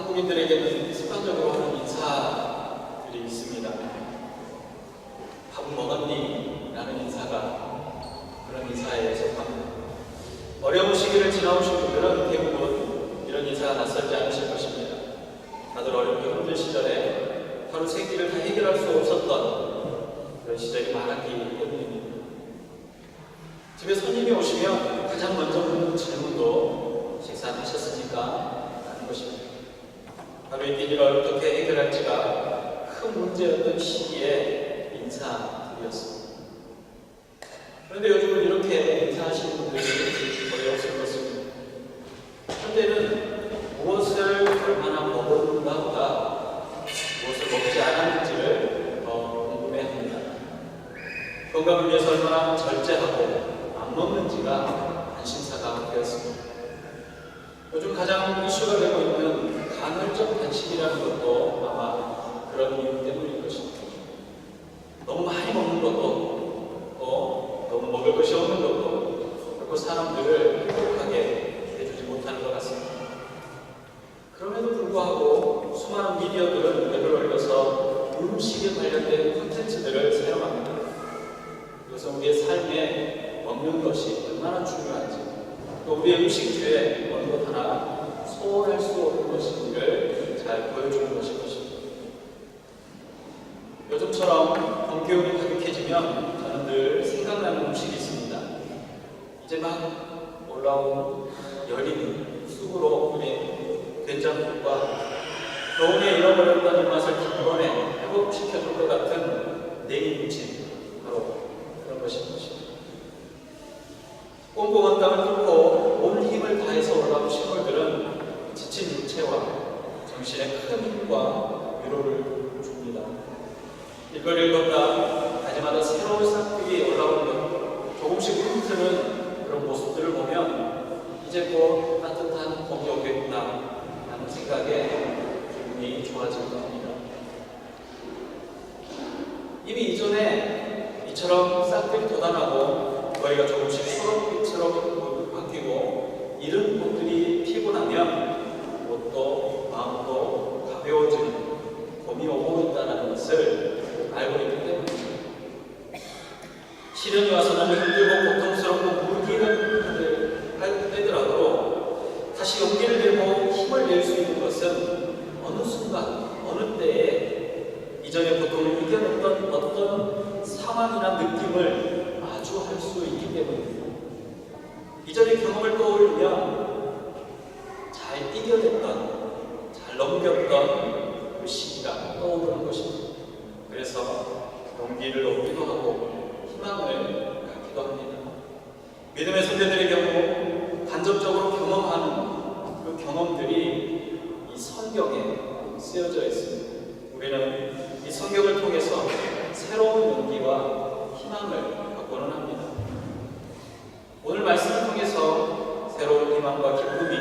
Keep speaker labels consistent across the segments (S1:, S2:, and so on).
S1: 한국인들에게는 습관적으로 하는 인사들이 있습니다. 밥 먹었니? 라는 인사가 그런 인사에 속합니다. 어려운 시기를 지나오신 분들은 대부분 이런 인사가 낯설지 않으실 것입니다. 다들 어렵게 힘든 시절에 하루 세 끼를 다 해결할 수 없었던 그런 시절이 많았기 때문입니다. 집에 손님이 오시면 가장 먼저 묻는 질문도 식사는 하셨습니까? 라는 것입니다. 하루의 끼니를 어떻게 해결할지가 큰 문제였던 시기에 인사드렸습니다. 그런데 요즘은 이렇게 인사하시는 분들이 거의 없을 것입니다. 현대는 무엇을 얼마나 먹었는가보다 무엇을 먹지 않았는지를 더 궁금해합니다. 건강을 위해서 얼마나 절제하고 안 먹는지가 관심사가 되었습니다. 요즘 가장 이슈가 되고 있는 간헐적 단식이라는 것도 아마 그런 이유 때문일 것입니다. 너무 많이 먹는 것도 또 너무 먹을 것이 없는 것도 결코 사람들을 행복하게 해주지 못하는 것 같습니다. 그럼에도 불구하고 수많은 미디어들은 글을 올려서 음식에 관련된 콘텐츠들을 사용합니다. 그래서 우리의 삶에 먹는 것이 얼마나 중요한지, 또 우리의 음식 뒤에 어느 것 하나 소홀할 수 없는 것인지를 잘 보여주는 것일 것입니다. 요즘처럼 봄기운이 가득해지면 저는 늘 생각나는 음식이 있습니다. 이제 막 올라온 여린 쑥으로 우린 된장국과 겨울에 잃어버렸던 입맛을 단번에 회복시켜줄 것 같은 냉이무침, 바로 그런 것입니다. 꼼꼼한 땀을 뚫고 온 힘을 다해서 올라온 식물들은 지친 육체와 정신에 큰 힘과 위로를 줍니다. 이걸 읽었다 가지마다 새로운 싹들이 올라오는 것, 조금씩 훑트는 그런 모습들을 보면 이제 곧 따뜻한 봄이 오겠구나 하는 생각에 기분이 좋아질 겁니다. 이미 이전에 이처럼 싹들이 돋아나고 거리가 조금씩 초록빛으로 바뀌고 이른 꽃들이 피고 나면 옷도 마음도 가벼워지는 봄이 오고 있다는 것을 알고 있기 때문입니다. 시련이 와서 너무 힘들고 고통스럽고 무기를 할 때더라도 다시 용기를 내고 힘을 낼 수 있는 것은 어느 순간, 어느 때에 이전의 고통을 이겨냈던 어떤 상황이나 느낌을 마주할 수 있기 때문입니다. 이전의 경험을 떠올리면 잘 이겨냈던, 잘 넘겼던 그 시기가 떠오르는 것입니다. 그래서 용기를 얻기도 하고 희망을 갖기도 합니다. 믿음의 선배들의 경우 간접적으로 경험하는 그 경험들이 이 성경에 쓰여져 있습니다. 우리는 이 성경을 통해서 새로운 용기와 희망을 갖고는 합니다. 오늘 말씀을 통해서 새로운 희망과 기쁨이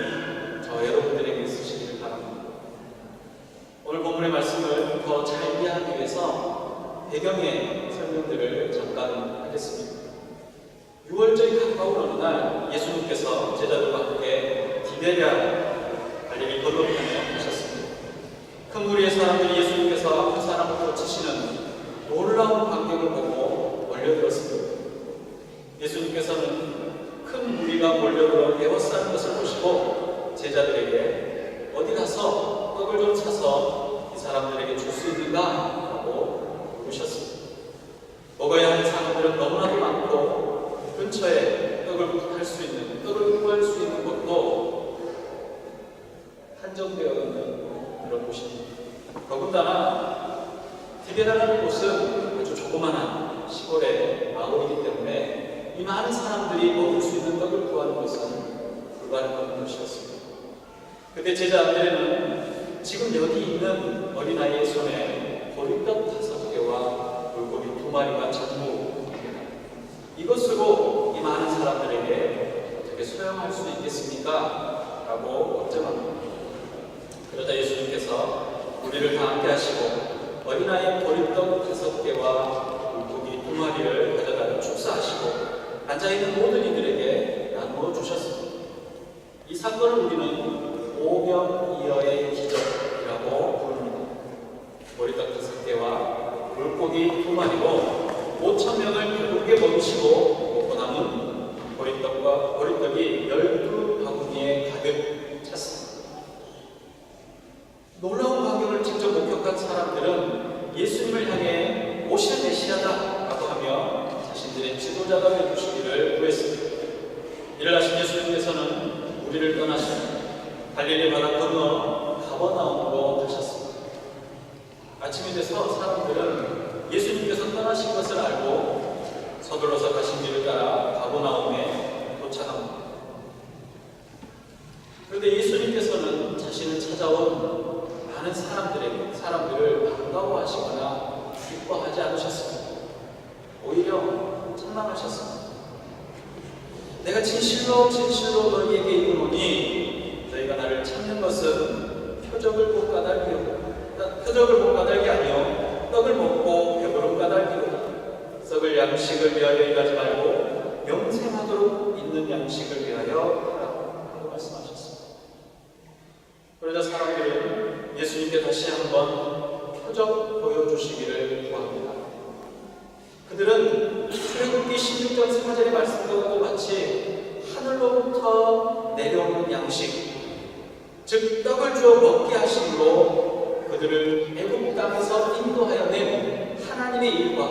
S1: 저 여러분들에게 있으시기를 바랍니다. 오늘 본문의 말씀을 더 잘 이해하기 위해서 배경의 설명들을 잠깐 하겠습니다. 6월절이 가까운 어느 날 예수님께서 제자들과 함께 디베랴 갈릴리 건너편에 오셨습니다. 큰 무리의 사람들이 예수님께서 아픈 사람을 고치시는 놀라운 광경을 보고 몰려들었습니다. 예수님께서는 큰 무리가 몰려들어 에워싸는 것을 보시고 제자들에게 어디 가서 떡을 좀 사서 이 사람들에게 줄 수 있는가? 하고 물으셨습니다. 먹어야 하는 사람들은 너무나도 많고 근처에 떡을 수 구할 수 있는 곳도 한정되어 있는 그런 곳입니다. 더군다나 디베랴라는 곳은 아주 조그마한 시골의 마을이기 때문에 이 많은 사람들이 먹을 수 있는 떡을 구하는 것은 불가능한 것이었습니다. 그때 제자들은 지금 여기 있는 어린아이의 손에 보리떡 5개와 물고기 2마리가 전부입니다. 이것으로 이 많은 사람들에게 어떻게 소용할 수 있겠습니까? 라고 걱정합니다. 그러자 예수님께서 우리를 다 함께 하시고 어린아이의 보리떡 5개와 물고기 2마리를 가져다 축사하시고 앉아있는 모든 이들에게 나누어 주셨습니다. 이 사건을 우리는 오병이어의 기적 갈릴리 바다 건너 가버나움으로 가셨습니다. 아침이 돼서 사람들은 예수님께서 떠나신 것을 알고 서둘러서 가신 길을 따라 가버나움에 도착합니다. 그런데 예수님께서는 자신을 찾아온 많은 사람들을 반가워하시거나 기뻐하지 않으셨습니다. 오히려 책망하셨습니다. 내가 진실로 너희에게 이르노니 너희가 나를 찾는 것은 표적을 못 까닭이 아니요 떡을 먹고 배부름 까닭이로다. 썩을 양식을 위하여 일하지 말고 영생하도록 있는 양식을 위하여 하라고 말씀하셨습니다. 그러자 사람들은 예수님께 다시 한번 표적 보여주시기를 구합니다. 그들은 출애굽기 16장 4절의 말씀과도 같이 하늘로부터 내려오는 양식, 즉 떡을 주어 먹게 하심으로 그들을 애굽 땅에서 인도하여 낸 하나님의 일과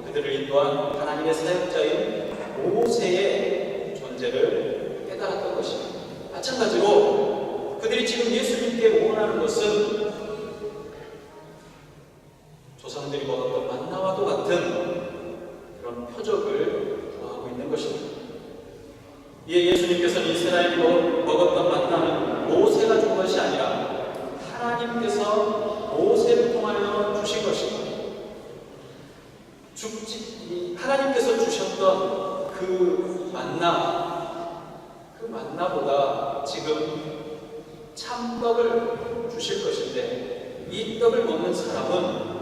S1: 그들을 인도한 하나님의 사역자인 모세의 존재를 깨달았던 것입니다. 마찬가지로 그들이 지금 예수님께 원하는 것은 조상들이 먹었던 만나와도 같은 그런 표적을 구하고 있는 것입니다. 이에 예수님께서는 이스라엘이 먹었던 만나는 모세가 준 것이 아니라 하나님께서 모세를 통하여 주신 것입니다. 하나님께서 주셨던 그 만나보다 지금 참떡을 주실 것인데, 이 떡을 먹는 사람은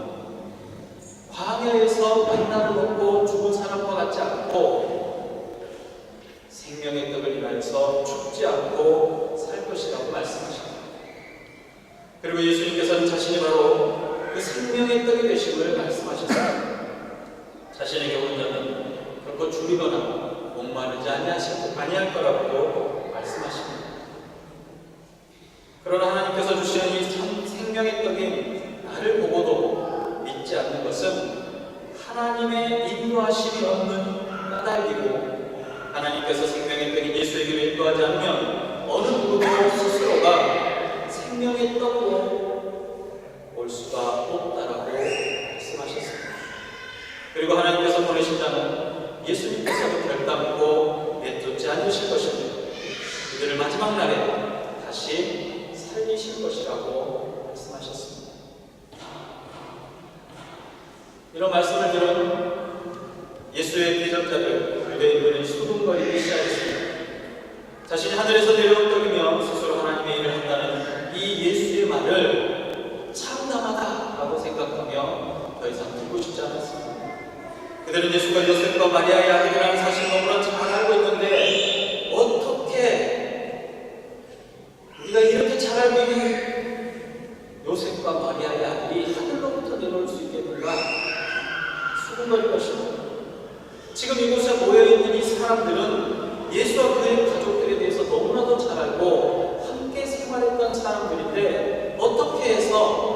S1: 광야에서 만나를 먹고 죽은 사람과 같지 않고 생명의 떡을 인하여서 죽지 않고 살 것이라고 말씀하십니다. 그리고 예수님께서는 자신이 바로 그 생명의 떡이 되심을 말씀하셨습니다. 자신에게 오는 자는 결코 줄이거나 목마르지 아니할 거라고 말씀하십니다. 그러나 하나님께서 주시는 이 생명의 떡인 나를 보고도 믿지 않는 것은 하나님의 인도하심이 없는 까닭이고, 하나님께서 생명의 떡인 예수에게 인도하지 않으면 어느 누구도 스스로가 생명의 떡으로 올 수가 없다라고 말씀하셨습니다. 그리고 하나님께서 보내신 자는 예수님께서도 결단코 내쫓지 않으실 것입니다. 그들을 마지막 날에 다시 살리실 것이라고 말씀하셨습니다. 이런 말씀을 들은 예수의 대적자들 유대인들은 수군거리기 시작했습니다. 자신이 하늘에서 내려온 떡이며 스스로 하나님의 일을 한다는 이 예수의 말을 참담하다라고 생각하며 더 이상 듣고 싶지 않았습니다. 그들은 예수가 요셉과 마리아의 아들이라는 사실을 너무나 잘 알고 있는데, 어떻게 우리가 이렇게 잘 알고 있는 요셉과 마리아의 아들이 하늘로부터 내려올 수 있겠는가 수군거릴 것입니다. 지금 이곳에 모여있는 이 사람들은 예수와 그의 가족들에 대해서 너무나도 잘 알고 함께 생활했던 사람들인데, 어떻게 해서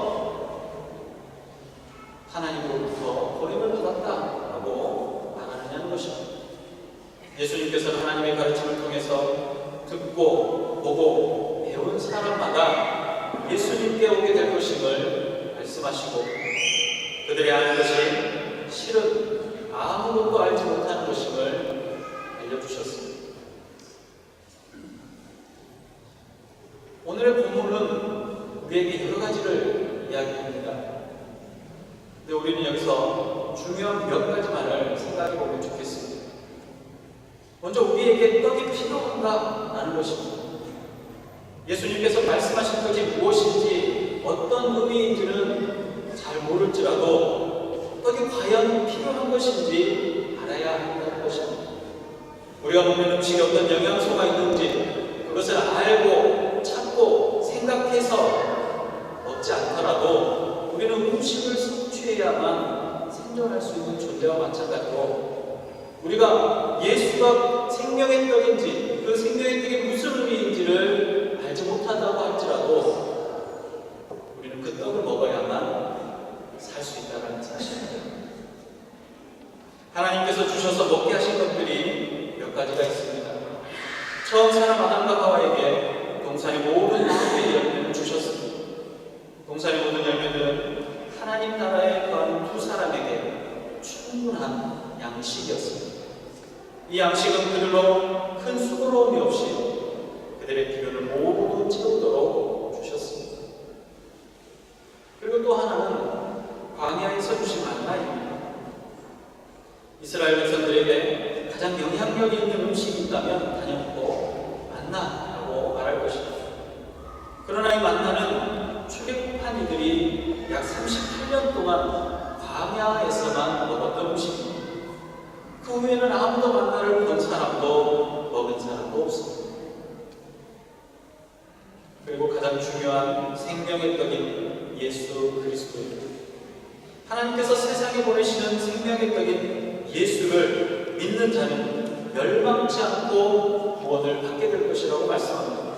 S1: 하나님으로부터 보냄을 받았다라고 말하느냐는 것입니다. 예수님께서는 하나님의 가르침을 통해서 듣고 보고 배운 사람마다 예수님께 오게 될 것임을 말씀하시고, 그들이 아는 것이 실은 아무것도 알지 못하는 것임을 알려주셨습니다. 오늘의 본문은 우리에게 여러 가지를 이야기합니다. 근데 우리는 여기서 중요한 몇 가지만을 생각해 보면 좋겠습니다. 먼저 우리에게 떡이 필요한가 라는 것입니다. 예수님께서 말씀하신 것이 무엇인지 어떤 의미인지는 잘 모를지라도 떡이 과연 필요한 것인지 알아야 한다는 것입니다. 우리가 먹는 음식에 어떤 영양소가 있는지 그것을 알고 찾고 생각해서 먹지 않더라도 우리는 음식을 섭취해야만 생존할 수 있는 존재와 마찬가지로, 우리가 예수가 생명의 떡인지 그 생명의 떡이 무슨 의미인지를 알지 못한다고 할지라도 우리는 그 떡을 먹어야만 살 수 있다는 사실입니다. 하나님께서 주셔서 먹게 하신 것들이 몇 가지가 있습니다. 처음 사람 아담과 하와에게 동산의 모든 이 양식은 그들로 큰 수고로움이 없이 그들의 필요를 모두 채우도록 주셨습니다. 그리고 또 하나는 광야에서 주신 만나입니다. 이스라엘 백성들에게 가장 영향력 있는 음식이 있다면 단연코 만나라고 말할 것입니다. 그러나 이 만나는 출애굽한 이들이 약 38년 동안 광야에서만 먹었던 음식입니다. 그 후에는 아무도 만나를 본 사람도 먹은 사람도 없습니다. 그리고 가장 중요한 생명의 떡인 예수 그리스도입니다. 하나님께서 세상에 보내시는 생명의 떡인 예수를 믿는 자는 멸망치 않고 구원을 받게 될 것이라고 말씀합니다.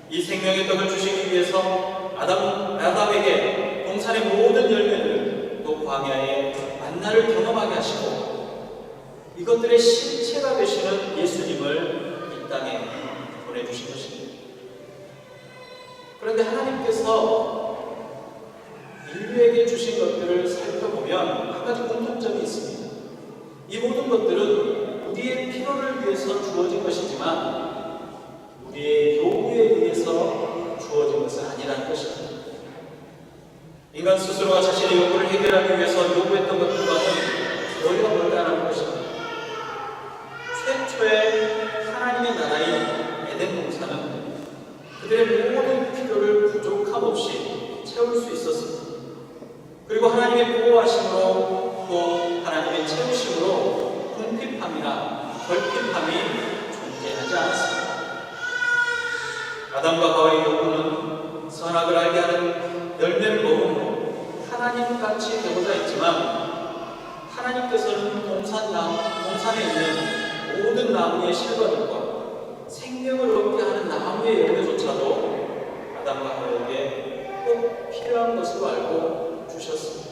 S1: 이 생명의 떡을 주시기 위해서 아담에게 동산의 모든 열매를 또 광야의 만나를 경험하게 하시고 이것들의 실체가 되시는 예수님을 이 땅에 보내주신 것입니다. 그런데 하나님께서 인류에게 주신 것들을 살펴보면 한 가지 공통점이 있습니다. 이 모든 것들은 우리의 필요를 위해서 주어진 것이지만 우리의 요구에 의해서 주어진 것은 아니라는 것입니다. 인간 스스로가 자신의 요구를 해결하기 위해서 요구했던 것들과는 거리가 멀다는 것입니다. 최초의 하나님의 나라인 에덴 동산은 그들의 모든 필요를 부족함 없이 채울 수 있었습니다. 그리고 하나님의 보호하심으로 또 하나님의 채우심으로 궁핍함이나 결핍함이 존재하지 않았습니다. 아담과 하와의 요구는 선악을 알게 하는 열매를 먹음으로 하나님같이 되고자 했지만 하나님께서는 동산에 있는 모든 나무의 실과들과 생명을 얻게 하는 나무의 열매조차도 아담과 하와에게 꼭 필요한 것으로 알고 주셨습니다.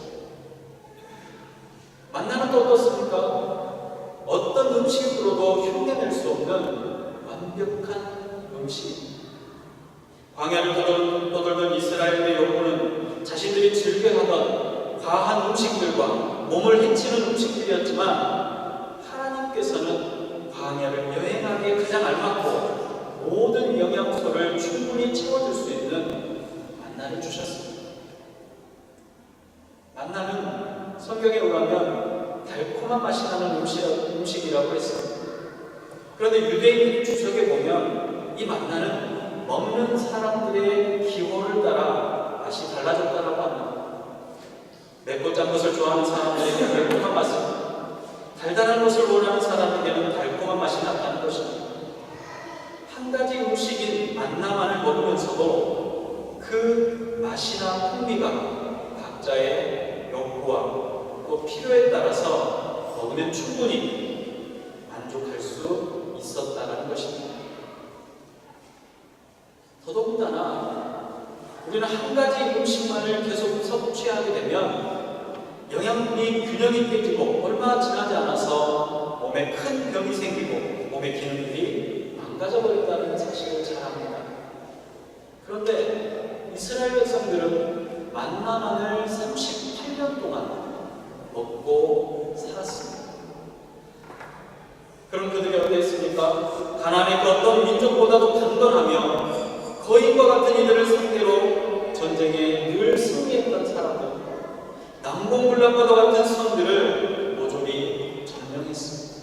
S1: 만나는 또 어떻습니까? 어떤 음식으로도 흉내낼 수 없는 완벽한 음식입니다. 광야를 떠돌던 이스라엘의 요구는 자신들이 즐겨하던 과한 음식들과 몸을 해치는 음식들이었지만 하나님께서는 광야를 여행하기에 가장 알맞고 모든 영양소를 충분히 채워줄 수 있는 만나를 주셨습니다. 만나는 성경에 의하면 달콤한 맛이 나는 음식이라고 했습니다. 그런데 유대인 주석에 보면 이 만나는 먹는 사람들의 기호를 따라 맛이 달라졌다고 합니다. 맵고 짠 것을 좋아하는 사람들에게는 매콤한 맛을, 달달한 것을 원하는 사람에게는 달콤한 맛이 나타나는 것입니다. 한 가지 음식인 만나만을 먹으면서도 그 맛이나 풍미가 각자의 욕구와 또 필요에 따라서 먹으면 충분히 만족할 수 있었다는 것입니다. 더더군다나 우리는 한 가지 음식만을 계속 섭취하게 되면 영양분이 균형이 깨지고 얼마 지나지 않아서 몸에 큰 병이 생기고 몸의 기능들이 망가져버린다는 사실을 잘 압니다. 그런데 이스라엘 백성들은 만나만을 38년 동안 먹고 살았습니다. 그럼 그들이 어땠습니까? 가나안의 그 어떤 민족보다도 강건하며 거인과 같은 이들을 상대로 전쟁에 늘 승리했던 사람들, 난공불락과도 같은 선들을 모조리 점령했습니다.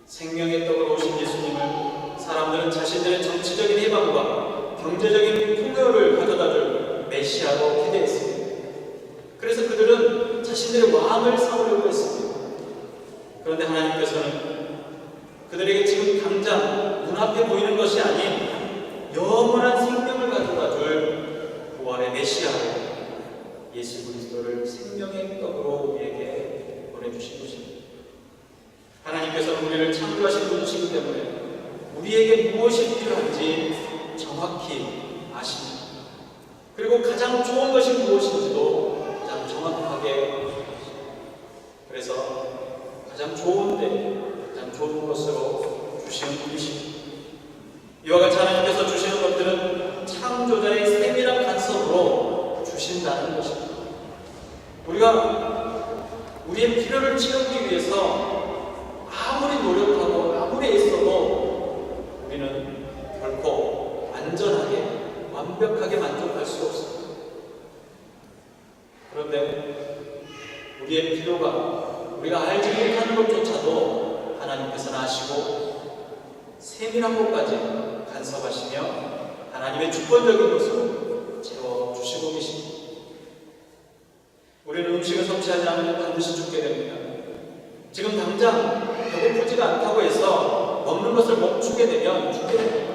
S1: 생명의 떡으로 오신 예수님을 사람들은 자신들의 정치적인 해방과 경제적인 풍요를 가져다줄 메시아로 기대했습니다. 그래서 그들은 자신들의 왕을 삼으려고 했습니다. 그런데 하나님께서는 그들에게 지금 당장 눈앞에 보이는 것이 아닌 영원한 생명을 가져다줄 부활의 메시아로 예수 그리스도를 생명의 떡으로 우리에게 보내주신 것입니다. 하나님께서는 우리를 창조하신 분이시기 때문에 우리에게 무엇이 필요한지 정확히 아십니다. 그리고 가장 좋은 것이 무엇인지도 가장 정확하게, 그래서 가장 좋은데 가장 좋은 것으로 주시는 분이십니다. 이와 같이 하나님께서 주시는 것들은 창조자의 세밀한 간섭으로 주신다는 것입니다. 우리가 우리의 필요를 채우기 위해서 아무리 노력하고 아무리 애써도 우리는 결코 완전하게 완벽하게 만족할 수 없습니다. 그런데 우리의 필요가 우리가 알지 못하는 것조차도 하나님께서는 아시고 세밀한 것까지 간섭하시며 하나님의 주권적인 것으로 채워주시고 계십니다. 우리는 음식을 섭취하지 않으면 반드시 죽게 됩니다. 지금 당장 배고프지가 않다고 해서 먹는 것을 멈추게 되면 죽게 됩니다.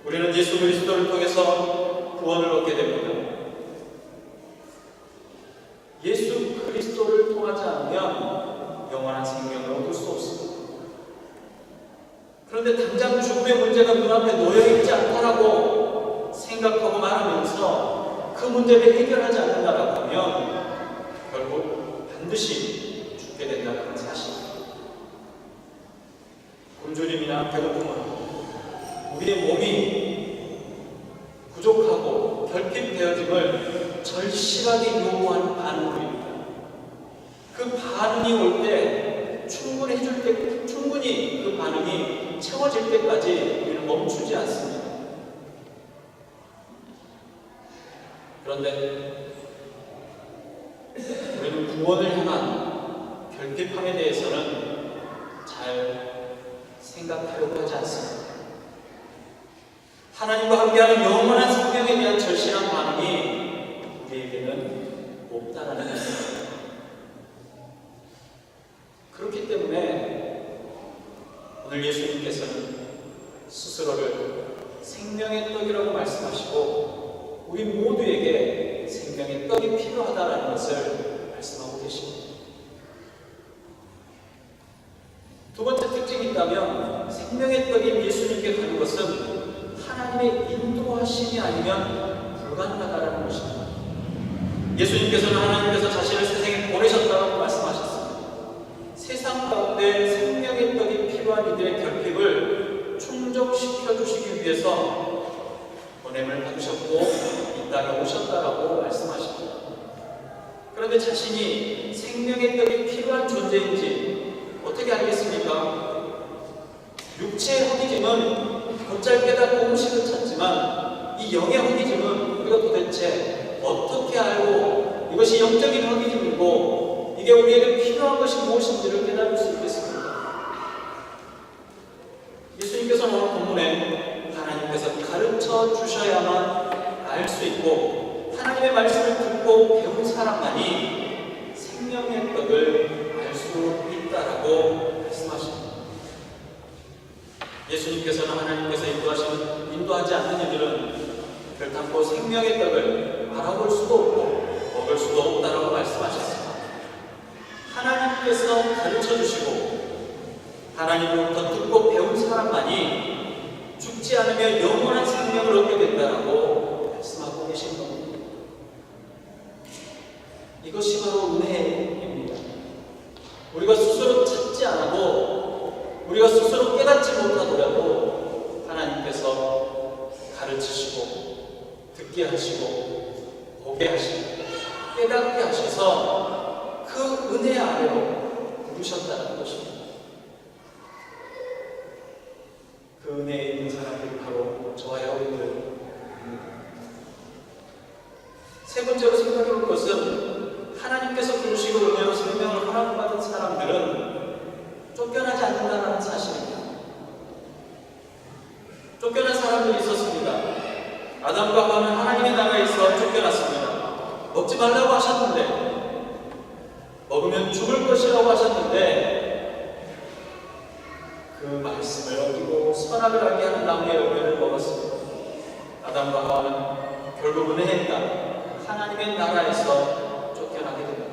S1: 우리는 예수 그리스도를 통해서 구원을 얻게 됩니다. 예수 그리스도를 통하지 않으면 영원한 생명을 얻을 수 없습니다. 그런데 당장 죽음의 문제가 눈앞에 놓여있지 않다라고 생각하고 말하면서 그 문제를 해결하지 않는다라고 하면 결국 반드시 죽게 된다는 사실입니다. 굶주림이나 배고픔은 우리의 몸이 부족하고 결핍되어짐을 절실하게 요구하는 반응입니다. 그 반응이 올 때 충분히 그 반응이 채워질 때까지 우리는 멈추지 않습니다. 그런데 우리는 구원을 향한 결핍함에 대해서는 잘 생각하려고 하지 않습니다. 하나님과 함께하는 영원한 생명에 대한 절실한 반응이 우리에게는 없다라는 것입니다. 그렇기 때문에 오늘 예수님께서는 스스로를 생명의 떡이라고 말씀하시고 우리 모두에게 생명의 떡이 필요하다라는 것을 말씀하고 계십니다. 두 번째 특징이 있다면 생명의 떡인 예수님께 가는 것은 하나님의 인도하심이 아니면 불가능하다라는 것입니다. 예수님께서는 하나님께서 자신을 세상에 보내셨다고 말씀하셨습니다. 세상 가운데 생명의 떡이 필요한 이들의 결핍을 충족시켜 주시기 위해서 보냄을 받으셨고 이 땅에 오셨다라고 말씀하십니다. 그런데 자신이 생명의 떡이 필요한 존재인지 어떻게 알겠습니까? 육체의 허기짐은 곧잘 깨닫고 음식을 찾지만 이 영의 허기짐은 우리가 도대체 어떻게 알고 이것이 영적인 허기짐이고 이게 우리에게 필요한 것이 무엇인지를 깨달을 수 있겠습니까? 예수님께서는 오늘 본문에 하나님께서 가르쳐 주셔야만 알 수 있고 하나님의 말씀을 듣고 배운 사람만이 생명의 떡을 알 수 있다라고 말씀하십니다. 예수님께서는 하나님께서 인도하지 않는 이들은 결단코 생명의 떡을 알아볼 수도 없고 먹을 수도 없다라고 말씀하셨습니다. 하나님께서 가르쳐 주시고 하나님으로부터 듣고 배운 사람만이 죽지 않으며 영원한 생명을 얻게 된다라고 말씀하고 계신 겁니다. 이것이 바로 은혜입니다. 우리가 스스로 찾지 않아도 우리가 스스로 깨닫지 못하더라도 하나님께서 가르치시고 듣게 하시고 보게 하시고 깨닫게 하셔서 그 은혜 아래로 부르셨다는 것입니다. 그 은혜에 있는 사람들이 바로 저와 여러분들입니다. 세 번째로 생각해 볼 것은 하나님께서 부르시고 은혜로 생명을 허락받은 사람들은 쫓겨나지 않는다는 사실입니다. 쫓겨난 사람들이 있었습니다. 아담과 하와는 하나님의 나라에서 쫓겨났습니다. 먹지 말라고 하셨는데 먹으면 죽을 것이라고 하셨는데 그 말씀을 어기고 선악을 알게 하는 나무의 열매를 먹었습니다. 아담과 하와는 결국 은혜의 땅 하나님의 나라에서 쫓겨나게 됩니다.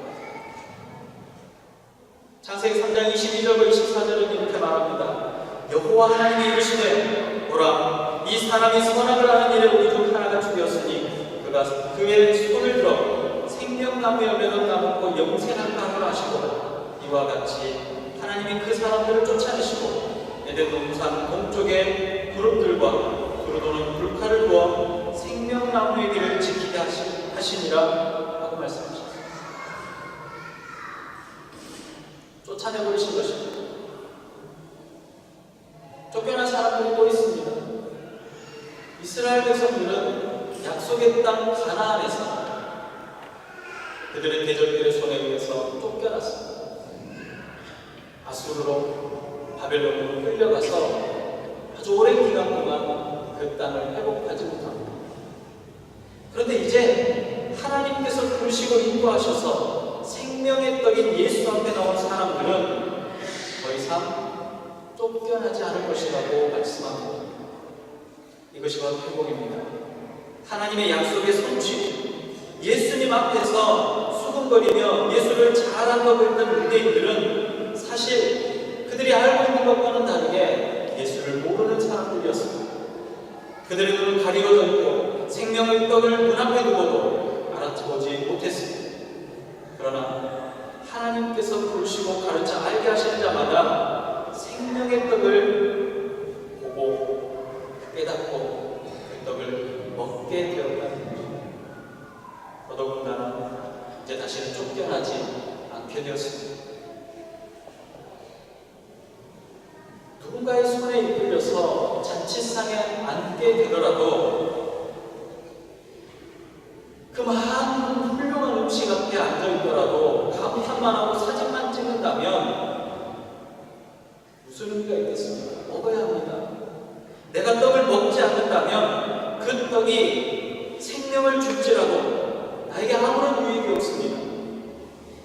S1: 창세기 3장 22절과 24절은 이렇게 말합니다. 여호와 하나님이 이르시되 보라 이 사람이 선악을 하는 일에 우리 중 하나가 죽였으니 그가 그의 손을 들어 생명나무에 맺어 따먹고 영생한 땅으로 하시고 이와 같이 하나님이 그 사람들을 쫓아내시고 에덴 동산 동쪽에 그룹들과 두루도는 불칼을 두어 생명나무의 길을 지키게 하시니라 하고 말씀하셨습니다. 이스라엘 백성들은 약속의 땅 가나안에서 그들의 대적들의 손에 의해서 쫓겨났습니다. 아수르로 바벨론으로 끌려가서 아주 오랜 기간 동안 그 땅을 회복하지 못합니다. 그런데 이제 하나님께서 부르시고 인도하셔서 생명의 떡인 예수 앞에 나온 사람들은 더 이상 쫓겨나지 않을 것이라고 말씀합니다. 이것이 바로 회복입니다. 하나님의 약속의 성취. 예수님 앞에서 수군거리며 예수를 잘한다고 했던 유대인들은 사실 그들이 알고 있는 것과는 다르게 예수를 모르는 사람들이었습니다. 그들의 눈은 가리워져 있고 생명의 떡을 눈앞에 두고도 알아채보지 못했습니다. 그러나 하나님께서 부르시고 가르쳐 알게 하시는 자마다 생명의 떡을 보고 깨닫고 그 떡을 먹게 되었다는 것입니다. 더더군다나 이제 다시는 쫓겨나지 않게 되었습니다. 누군가의 손에 이끌려서 자칫상에 앉게 되더라도 그 많은 훌륭한 음식 앞에 앉아있더라도 감탄만 하고 사진만 찍는다면 무슨 의미가 있겠습니까? 먹어야 합니다. 내가 떡을 먹지 않는다면 그 떡이 생명을 줄지라도 나에게 아무런 유익이 없습니다.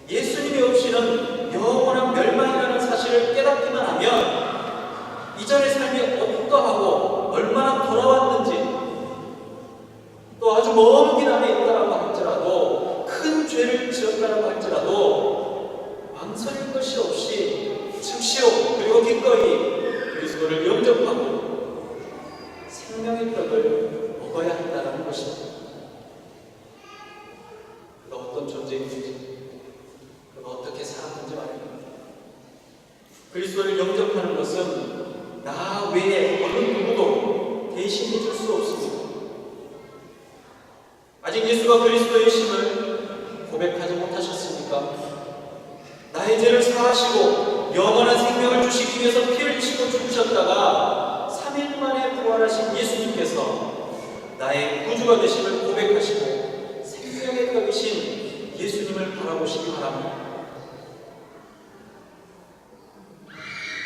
S1: 예수님이 없이는 영원한 멸망이라는 사실을 깨닫기만 하면 이전의 삶이 어떠하고 얼마나 돌아왔는지 또 아주 먼 길 안에 있다라고 할지라도 큰 죄를 지었다라고 할지라도 망설일 것이 없이 즉시로 그리고 기꺼이 그리스도를 영접하고 생명의 떡을 먹어야 한다는 것입니다. 그가 어떤 존재인지 그가 어떻게 살았는지 말입니다. 그리스도를 영접하는 것은 나 외에 어느 누구도 대신해 줄 수 없습니다. 아직 예수가 그리스도의 심을 고백하지 못하셨습니까? 나의 죄를 사하시고 영원한 생명을 주시기 위해서 피를 흘리시고 죽으셨다가 3일 만에 부활하신 예수님께서 나의 구주가 되심을 고백하시고 생명의 떡이신 예수님을 바라보시기 바랍니다.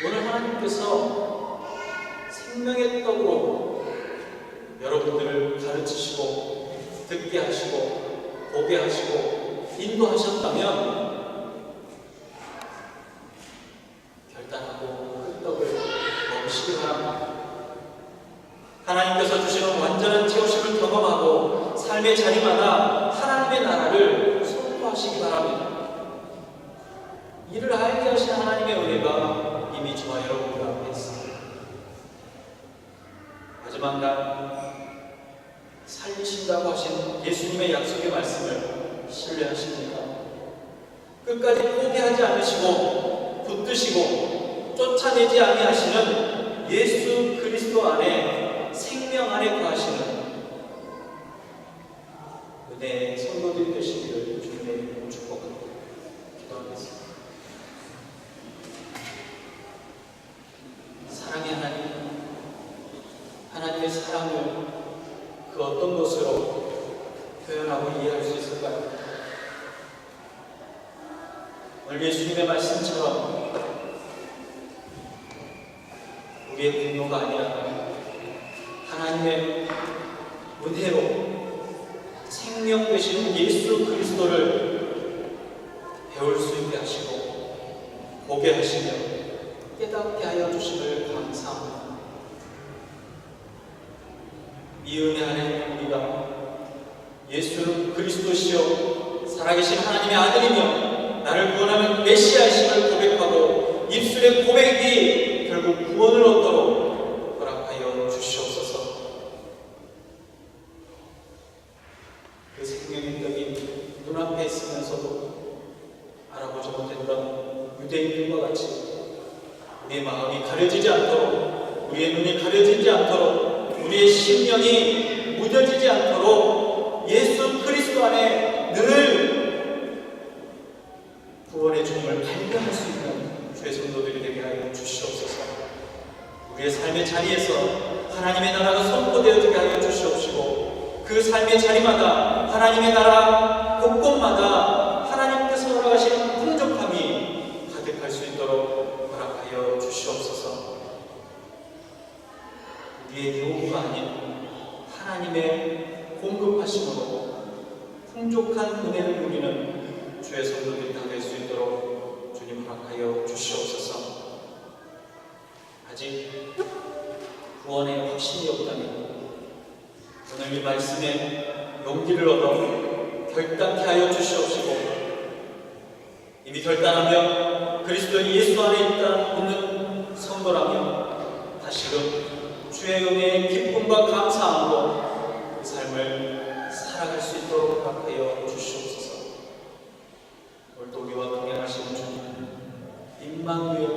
S1: 오늘 하나님께서 생명의 떡으로 여러분들을 가르치시고 듣게 하시고 보게 하시고 인도하셨다면 결단하고 그 떡을 먹으시기 바랍니다. 하나님께서 주시는 완전한 채우심을 경험하고 삶의 자리마다 하나님의 나라를 선포하시기 바랍니다. 이를 알게 하신 하나님의 은혜가 이미 저와 여러분들 앞에 있습니다. 마지막 날 살리신다고 하신 예수님의 약속의 말씀을 신뢰하십니까? 끝까지 포기하지 않으시고 붙드시고 쫓아내지 아니하시는 예수 그리스도 안에 생명 안에 거하시는 은혜의 성도들이 되시기를 주님의 이름으로 축복합니다. 기도하겠습니다. 사랑의 하나님, 하나님의 사랑을 그 어떤 것으로 표현하고 이해할 수 있을까요? 오늘 예수님의 말씀처럼 우리의 분노가 아니라 하나님의 은혜로 생명 되시는 예수 그리스도를 배울 수 있게 하시고 보게 하시며 깨닫게 하여 주심을 감사합니다. 이 은혜 안에 우리가 예수 그리스도시요 살아계신 하나님의 아들이며 나를 구원하는 메시아이심을 고백하고 입술의 고백이 결국 구원을 얻도록 허락하여 주시옵소서. 그 생명의 떡이 눈앞에 있으면서도 알아보지 못했던 유대인들과 같이 우리의 마음이 가려지지 않도록, 우리의 눈이 가려지지 않도록, 우리의 심령이 무뎌지지 않도록 예수 그리스도 안에 늘 구원의 주님을 발견할 수 있는 주의 성도들이 되게 하여 주시옵소서. 우리의 삶의 자리에서 하나님의 나라가 선포되어 되어지게 하여 주시옵시고 그 삶의 자리마다 하나님의 나라 곳곳마다 하나님께서 허락하시는 풍족함이 가득할 수 있도록 허락하여 주시옵소서. 우리의 요구가 아닌 하나님의 공급하심으로 풍족한 은혜를 누리는 주의 성도들이 다 될 수 있도록 주님 허락하여 주시옵소서. 아직 구원의 확신이 없다면 오늘 이 말씀에 용기를 얻어 결단케 하여 주시옵시고 이미 결단하며 그리스도 예수 안에 있다 있는 성도라면 다시금 주의 은혜의 기쁨과 감사함으로 그 삶을 살아갈 수 있도록 허락하여 주시옵소서. 올도기와 동행하시는 주님 임마누엘